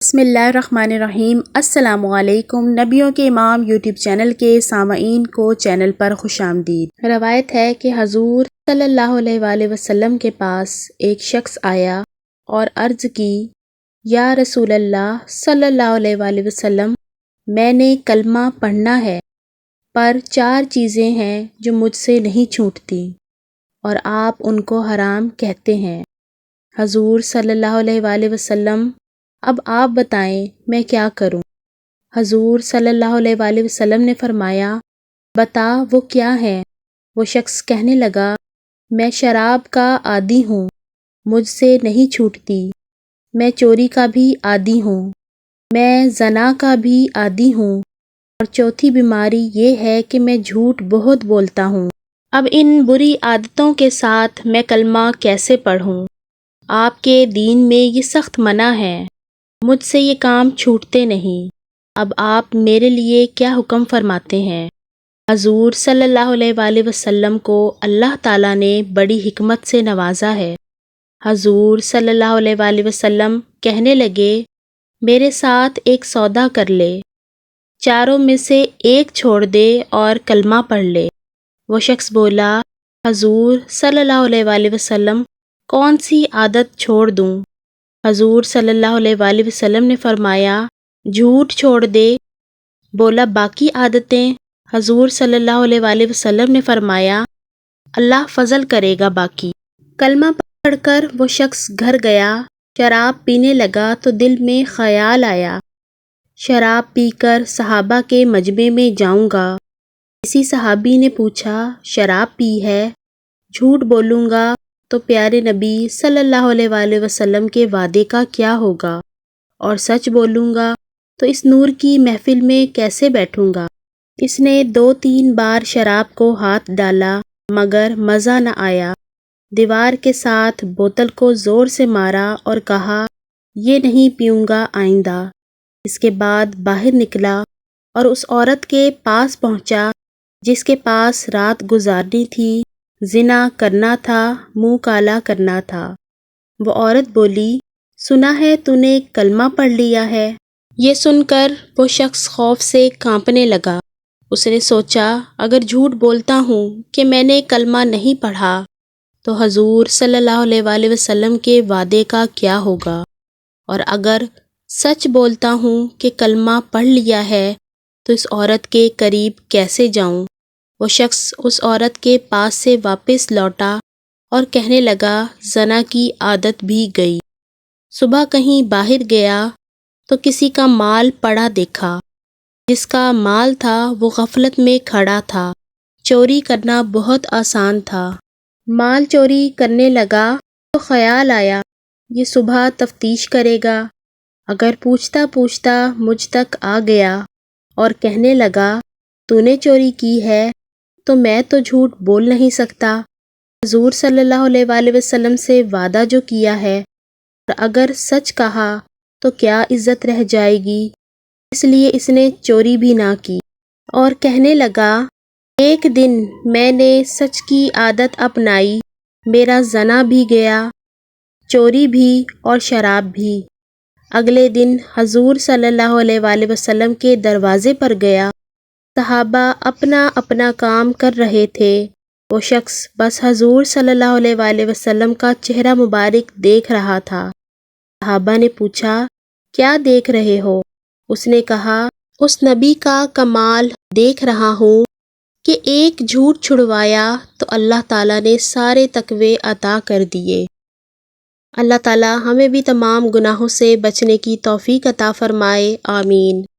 بسم اللہ الرحمن الرحیم۔ السلام علیکم۔ نبیوں کے امام یوٹیوب چینل کے سامعین کو چینل پر خوش آمدید۔ روایت ہے کہ حضور صلی اللہ علیہ وآلہ وسلم کے پاس ایک شخص آیا اور عرض کی، یا رسول اللہ صلی اللہ علیہ وآلہ وسلم، میں نے کلمہ پڑھنا ہے، پر 4 چیزیں ہیں جو مجھ سے نہیں چھوٹتی اور آپ ان کو حرام کہتے ہیں۔ حضور صلی اللہ علیہ وآلہ وسلم، اب آپ بتائیں میں کیا کروں؟ حضور صلی اللہ علیہ وآلہ وسلم نے فرمایا، بتا وہ کیا ہے؟ وہ شخص کہنے لگا، میں شراب کا عادی ہوں، مجھ سے نہیں چھوٹتی، میں چوری کا بھی عادی ہوں، میں زنا کا بھی عادی ہوں، اور چوتھی بیماری یہ ہے کہ میں جھوٹ بہت بولتا ہوں۔ اب ان بری عادتوں کے ساتھ میں کلمہ کیسے پڑھوں؟ آپ کے دین میں یہ سخت منع ہے، مجھ سے یہ کام چھوٹتے نہیں، اب آپ میرے لیے کیا حکم فرماتے ہیں؟ حضور صلی اللہ علیہ وآلہ وسلم کو اللہ تعالیٰ نے بڑی حکمت سے نوازا ہے۔ حضور صلی اللہ علیہ وآلہ وسلم کہنے لگے، میرے ساتھ ایک سودا کر لے، 4 میں سے ایک چھوڑ دے اور کلمہ پڑھ لے۔ وہ شخص بولا، حضور صلی اللہ علیہ وآلہ وسلم، کون سی عادت چھوڑ دوں؟ حضور صلی اللہ علیہ وآلہ وسلم نے فرمایا، جھوٹ چھوڑ دے۔ بولا، باقی عادتیں؟ حضور صلی اللہ علیہ وآلہ وسلم نے فرمایا، اللہ فضل کرے گا باقی۔ کلمہ پڑھ کر وہ شخص گھر گیا، شراب پینے لگا تو دل میں خیال آیا، شراب پی کر صحابہ کے مجمع میں جاؤں گا۔ کسی صحابی نے پوچھا، شراب پی ہے؟ جھوٹ بولوں گا تو پیارے نبی صلی اللہ علیہ وآلہ وسلم کے وعدے کا کیا ہوگا، اور سچ بولوں گا تو اس نور کی محفل میں کیسے بیٹھوں گا؟ اس نے 2-3 بار شراب کو ہاتھ ڈالا مگر مزہ نہ آیا، دیوار کے ساتھ بوتل کو زور سے مارا اور کہا، یہ نہیں پیوں گا آئندہ۔ اس کے بعد باہر نکلا اور اس عورت کے پاس پہنچا جس کے پاس رات گزارنی تھی، زنا کرنا تھا، منہ کالا کرنا تھا۔ وہ عورت بولی، سنا ہے تو نے کلمہ پڑھ لیا ہے؟ یہ سن کر وہ شخص خوف سے کانپنے لگا۔ اس نے سوچا، اگر جھوٹ بولتا ہوں کہ میں نے کلمہ نہیں پڑھا تو حضور صلی اللہ علیہ وآلہ وسلم کے وعدے کا کیا ہوگا، اور اگر سچ بولتا ہوں کہ کلمہ پڑھ لیا ہے تو اس عورت کے قریب کیسے جاؤں؟ وہ شخص اس عورت کے پاس سے واپس لوٹا اور کہنے لگا، زنا کی عادت بھی گئی۔ صبح کہیں باہر گیا تو کسی کا مال پڑا دیکھا، جس کا مال تھا وہ غفلت میں کھڑا تھا، چوری کرنا بہت آسان تھا۔ مال چوری کرنے لگا تو خیال آیا، یہ صبح تفتیش کرے گا۔ اگر پوچھتا پوچھتا مجھ تک آ گیا اور کہنے لگا، تو نے چوری کی ہے تو میں تو جھوٹ بول نہیں سکتا۔ حضور صلی اللہ علیہ وآلہ وسلم سے وعدہ جو کیا ہے، اور اگر سچ کہا تو کیا عزت رہ جائے گی؟ اس لیے اس نے چوری بھی نہ کی، اور کہنے لگا، ایک دن میں نے سچ کی عادت اپنائی، میرا زنا بھی گیا، چوری بھی اور شراب بھی۔ اگلے دن حضور صلی اللہ علیہ وآلہ وسلم کے دروازے پر گیا، صحابہ اپنا اپنا کام کر رہے تھے، وہ شخص بس حضور صلی اللہ علیہ وآلہ وسلم کا چہرہ مبارک دیکھ رہا تھا۔ صحابہ نے پوچھا، کیا دیکھ رہے ہو؟ اس نے کہا، اس نبی کا کمال دیکھ رہا ہوں کہ ایک جھوٹ چھڑوایا تو اللہ تعالیٰ نے سارے تقوی عطا کر دیے۔ اللہ تعالیٰ ہمیں بھی تمام گناہوں سے بچنے کی توفیق عطا فرمائے، آمین۔